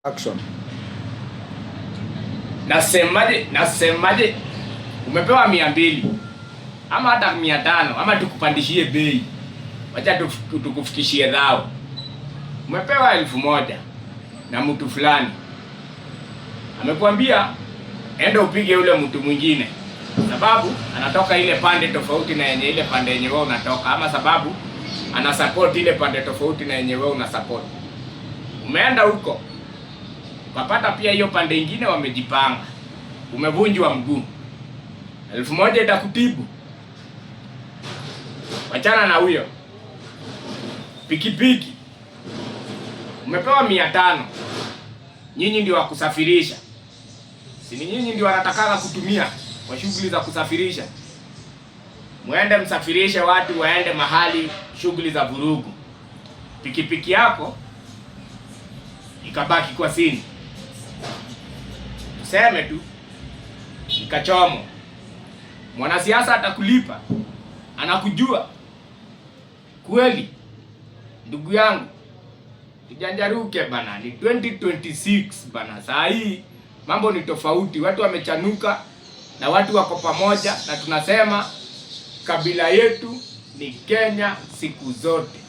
Action. Nasemaje? Umepewa 200 ama hata 500 ama tukupandishie bei. Wacha tukufikishie dhao. Umepewa 1000 na mtu fulani. Amekwambia enda upige ule mtu mwingine. Sababu anatoka ile pande tofauti na yenye ile pande yenye wewe unatoka, ama sababu ana support ile pande tofauti na yenye wewe una support. Umeenda huko ukapata pia hiyo pande nyingine wamejipanga. Umevunjwa mguu. 1000 itakutibu. Wachana na huyo. Pikipiki. Umepewa 500. Nyinyi ndio wa kusafirisha. Si nyinyi ndio wanatakana kutumia kwa shughuli za kusafirisha. Muende msafirishe watu waende mahali shughuli za vurugu. Pikipiki yako ikabaki kwa sini. Tuseme tu ikachomo. Mwanasiasa atakulipa. Anakujua. Kweli ndugu yangu, tujanjaruke bana, ni 2026 bana. Saa hii mambo ni tofauti, watu wamechanuka na watu wako pamoja, na tunasema kabila yetu ni Kenya siku zote.